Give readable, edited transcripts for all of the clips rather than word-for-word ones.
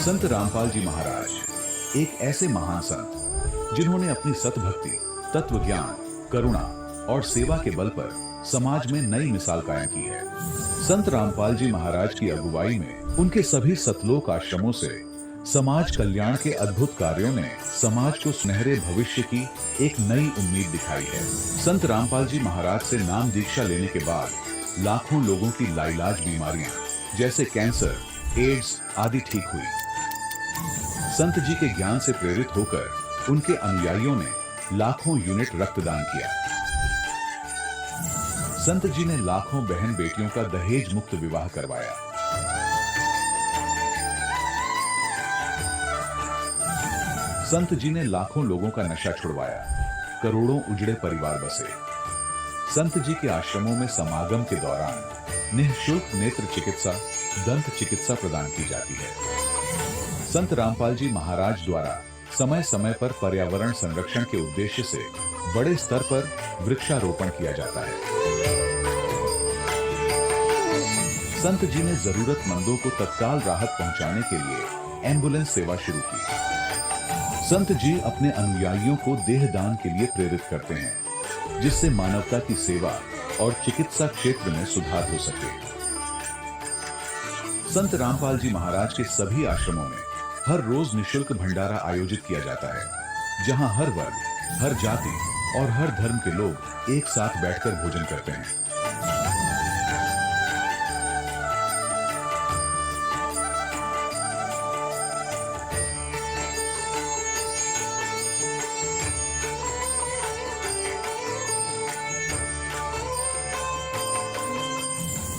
संत रामपाल जी महाराज एक ऐसे महान संत जिन्होंने अपनी सतभक्ति, तत्व ज्ञान, करुणा और सेवा के बल पर समाज में नई मिसाल कायम की है। संत रामपाल जी महाराज की अगुवाई में उनके सभी सतलोक आश्रमों से समाज कल्याण के अद्भुत कार्यों ने समाज को सुनहरे भविष्य की एक नई उम्मीद दिखाई है। संत रामपाल जी महाराज से नाम दीक्षा लेने के बाद लाखों लोगों की लाइलाज बीमारियां जैसे कैंसर, एड्स आदि ठीक हुई। संत जी के ज्ञान से प्रेरित होकर उनके अनुयायियों ने लाखों यूनिट रक्तदान किया। संत जी ने लाखों बहन बेटियों का दहेज मुक्त विवाह करवाया। संत जी ने लाखों लोगों का नशा छुड़वाया, करोड़ों उजड़े परिवार बसे। संत जी के आश्रमों में समागम के दौरान निःशुल्क नेत्र चिकित्सा, दंत चिकित्सा प्रदान की जाती है। संत रामपाल जी महाराज द्वारा समय समय पर पर्यावरण संरक्षण के उद्देश्य से बड़े स्तर पर वृक्षारोपण किया जाता है। संत जी ने जरूरतमंदों को तत्काल राहत पहुंचाने के लिए एम्बुलेंस सेवा शुरू की। संत जी अपने अनुयायियों को देहदान के लिए प्रेरित करते हैं, जिससे मानवता की सेवा और चिकित्सा क्षेत्र में सुधार हो सके। संत रामपाल जी महाराज के सभी आश्रमों में हर रोज निःशुल्क भंडारा आयोजित किया जाता है, जहां हर वर्ग, हर जाति और हर धर्म के लोग एक साथ बैठकर भोजन करते हैं।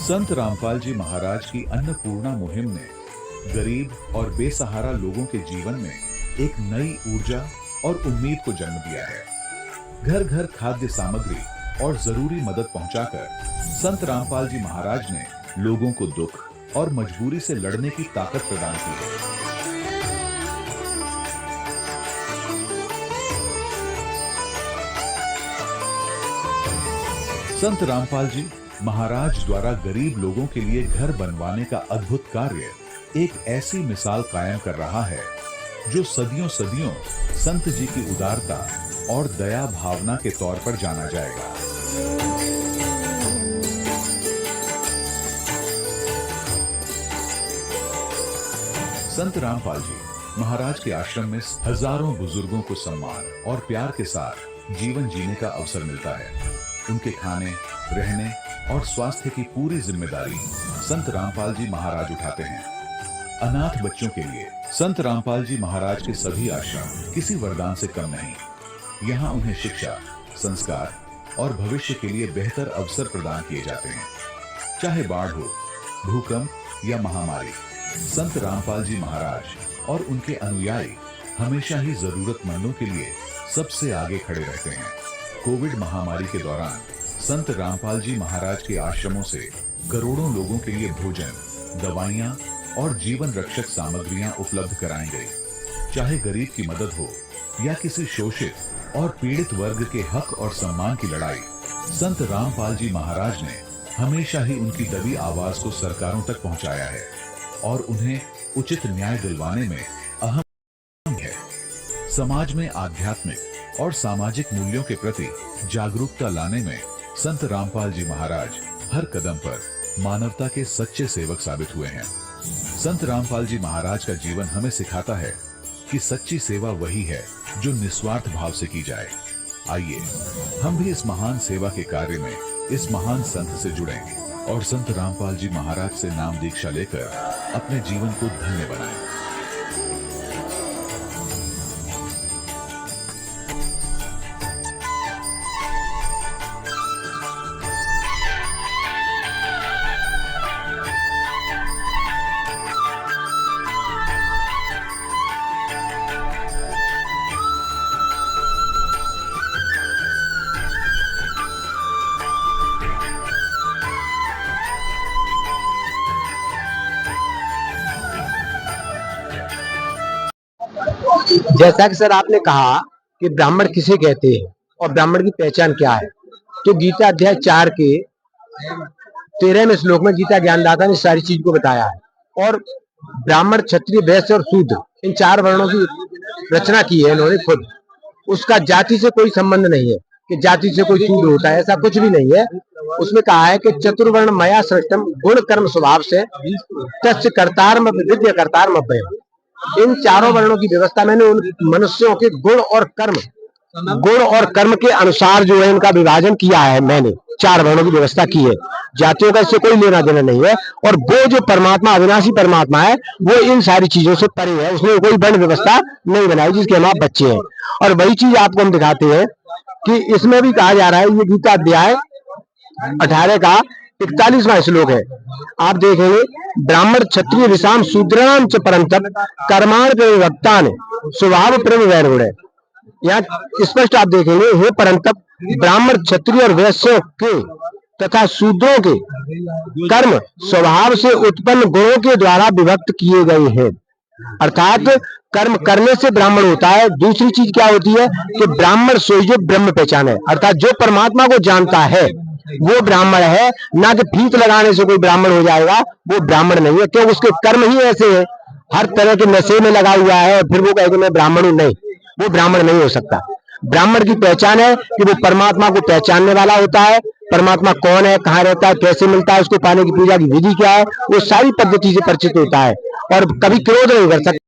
संत रामपाल जी महाराज की अन्नपूर्णा मुहिम ने गरीब और बेसहारा लोगों के जीवन में एक नई ऊर्जा और उम्मीद को जन्म दिया है। घर घर खाद्य सामग्री और जरूरी मदद पहुंचाकर संत रामपाल जी महाराज ने लोगों को दुख और मजबूरी से लड़ने की ताकत प्रदान की है। संत रामपाल जी महाराज द्वारा गरीब लोगों के लिए घर बनवाने का अद्भुत कार्य एक ऐसी मिसाल कायम कर रहा है जो सदियों सदियों संत जी की उदारता और दया भावना के तौर पर जाना जाएगा। संत रामपाल जी महाराज के आश्रम में हजारों बुजुर्गों को सम्मान और प्यार के साथ जीवन जीने का अवसर मिलता है। उनके खाने, रहने और स्वास्थ्य की पूरी जिम्मेदारी संत रामपाल जी महाराज उठाते हैं। अनाथ बच्चों के लिए संत रामपाल जी महाराज के सभी आश्रम किसी वरदान से कम नहीं। यहाँ उन्हें शिक्षा, संस्कार और भविष्य के लिए बेहतर अवसर प्रदान किए जाते हैं। चाहे बाढ़ हो, भूकंप या महामारी, संत रामपाल जी महाराज और उनके अनुयायी हमेशा ही जरूरतमंदों के लिए सबसे आगे खड़े रहते हैं। कोविड महामारी के दौरान संत रामपाल जी महाराज के आश्रमों से करोड़ों लोगों के लिए भोजन, दवाइयां और जीवन रक्षक सामग्रियां उपलब्ध कराई गई। चाहे गरीब की मदद हो या किसी शोषित और पीड़ित वर्ग के हक और सम्मान की लड़ाई, संत रामपाल जी महाराज ने हमेशा ही उनकी दबी आवाज को सरकारों तक पहुंचाया है और उन्हें उचित न्याय दिलवाने में अहम है। समाज में आध्यात्मिक और सामाजिक मूल्यों के प्रति जागरूकता लाने में संत रामपाल जी महाराज हर कदम पर मानवता के सच्चे सेवक साबित हुए हैं। संत रामपाल जी महाराज का जीवन हमें सिखाता है कि सच्ची सेवा वही है जो निस्वार्थ भाव से की जाए। आइए हम भी इस महान सेवा के कार्य में इस महान संत से जुड़ें और संत रामपाल जी महाराज से नाम दीक्षा लेकर अपने जीवन को धन्य बनाएं। जैसा कि सर आपने कहा कि ब्राह्मण किसे कहते हैं और ब्राह्मण की पहचान क्या है, तो गीता अध्याय 4 के 13वें श्लोक में गीता ज्ञानदाता ने सारी चीज को बताया है। और ब्राह्मण, क्षत्रिय, वैश्य और शूद्र, इन 4 वर्णों की रचना की है इन्होंने खुद। उसका जाति से कोई संबंध नहीं है कि जाति से कोई शूद्र होता है, ऐसा कुछ भी नहीं है। उसमें कहा है कि चतुर्वर्ण मया सृष्टम गुण कर्म स्वभाव से तस्य कर्तारम विद्य कर्तारम अव्ययम्। इन 4 वर्णों की व्यवस्था मैंने उन मनुष्यों के गुण और कर्म के अनुसार जो है इनका विभाजन किया है। मैंने 4 वर्णों की व्यवस्था की है, जातियों का इससे कोई लेना देना नहीं है। और वो जो परमात्मा, अविनाशी परमात्मा है, वो इन सारी चीजों से परे है, उसने कोई वर्ण व्यवस्था नहीं बनाई जिसके हम आप बच्चे हैं। और वही चीज आपको हम दिखाते हैं कि इसमें भी कहा जा रहा है, ये गीता अध्याय 18 का 41वां श्लोक है। आप देखेंगे, ब्राह्मण क्षत्रिय विषाम शूद्राम च परंतप कर्माण प्रविभक्तान स्वभाव प्रविवैरुण है। यहाँ स्पष्ट आप देखेंगे, हे परंतप ब्राह्मण, क्षत्रिय और वैश्यों के तथा शूद्रों के कर्म स्वभाव से उत्पन्न गुणों के द्वारा विभक्त किए गए हैं। अर्थात कर्म करने से ब्राह्मण होता है। दूसरी चीज क्या होती है कि ब्राह्मण सोई जो ब्रह्म पहचान है, अर्थात जो परमात्मा को जानता है वो ब्राह्मण है। ना कि फीत लगाने से कोई ब्राह्मण हो जाएगा, वो ब्राह्मण नहीं है, क्यों? उसके कर्म ही ऐसे हैं, हर तरह के नशे में लगा हुआ है और फिर वो कहे कि मैं ब्राह्मण हूं, नहीं, वो ब्राह्मण नहीं हो सकता। ब्राह्मण की पहचान है कि वो परमात्मा को पहचानने वाला होता है। परमात्मा कौन है, कहाँ रहता है, कैसे मिलता है, उसको पाने की पूजा की विधि क्या है, वो सारी पद्धति से परिचित होता है और कभी क्रोध नहीं कर सकता।